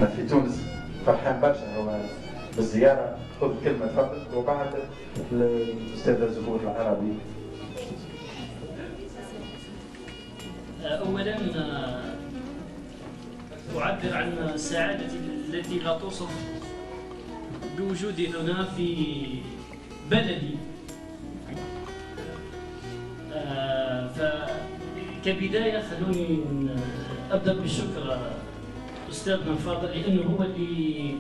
في تونس فرحان برشا هو بالزياره. خذ كلمه تفضل وبعد الاستاذه زهور العربي. اولا اعبر عن سعادتي التي لا توصف بوجودي هنا في بلدي. فكبدايه خلوني ابدا بالشكر استاذنا الفاضل لانه هو اللي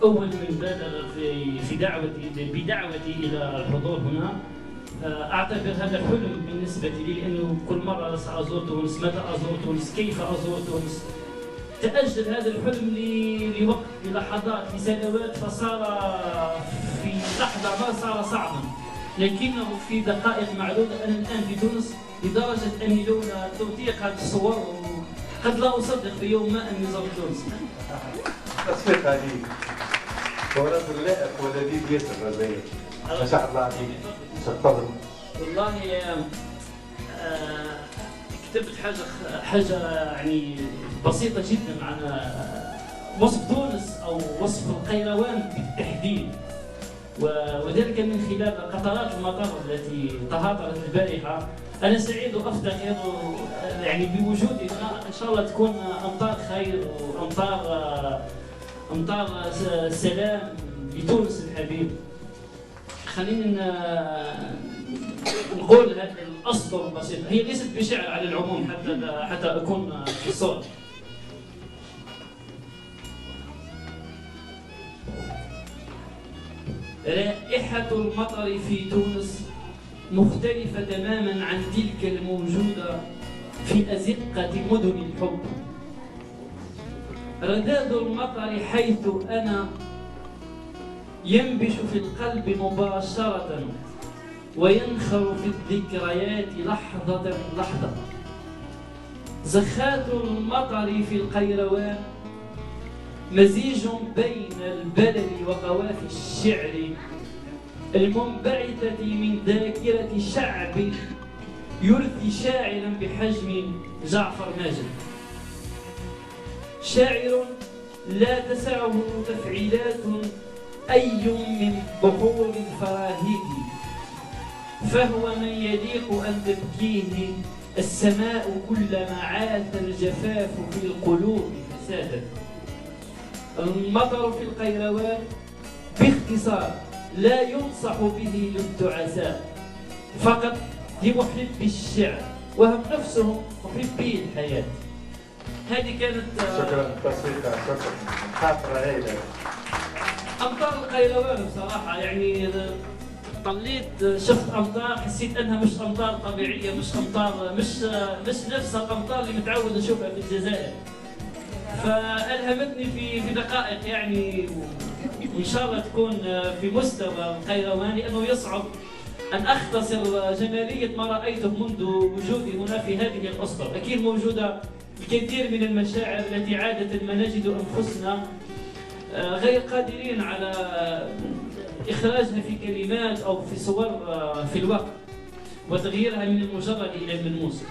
اول من بادر بدعوتي الى الحضور هنا. اعتبر هذا حلم بالنسبه لي لانه كل مره سازور تونس، متى ازور تونس، كيف ازور تونس. تاجل هذا الحلم لوقت، للحظات، لسنوات، فصار في لحظه ما صار صعبا، لكنه في دقائق معدوده انا الان في تونس، لدرجه اني لولا توثيق هذه الصور قد لا اصدق في يوم ما اني زرت تونس. تصفيق هذه هو رجل لائق ولذيذ ياسر رزايا ما شاء الله عليك. تفضل. والله كتبت حاجه يعني بسيطه جدا عن وصف تونس او وصف القيروان بالتحديد، وذلك من خلال قطرات المطر التي تهاطرت البارحه. انا سعيد وافتخر يعني بوجودي هنا، ان شاء الله تكون امطار خير وامطار سلام لتونس الحبيب. خلينا نقول هذه الاسطر البسيطه، هي ليست بشعر على العموم حتى اكون في الصوره. رائحة المطر في تونس مختلفة تماما عن تلك الموجودة في أزقة مدن الحب. رذاذ المطر حيث أنا ينبش في القلب مباشرة وينخر في الذكريات لحظة لحظة. زخات المطر في القيروان مزيج بين البلل وقوافي الشعر المنبعثة من ذاكرة شعب يرثي شاعرا بحجم جعفر ماجد، شاعر لا تسعه تفعيلات أي من بحور الفراهيد، فهو من يليق أن تبكيه السماء كلما عاث الجفاف في القلوب فسادا. المطر في القيروان باختصار لا ينصح به للدعساء، فقط لمحبي الشعر وهم نفسهم محبي الحياة. هذه كانت شكرا تصفيقا، شكرا خاطرة هايلة. أمطار القيروان بصراحة يعني طليت شفت أمطار حسيت أنها مش أمطار طبيعية، مش أمطار مش نفس الأمطار اللي متعود أشوفها في الجزائر. فألهمتني في دقائق يعني، وإن شاء الله تكون في مستوى القيروان، لأنه يصعب أن أختصر جمالية ما رأيته منذ وجودي هنا في هذه الأسطر. أكيد موجودة الكثير من المشاعر التي عادة ما نجد أنفسنا غير قادرين على إخراجها في كلمات أو في صور في الوقت وتغييرها من المجرد إلى الملموس.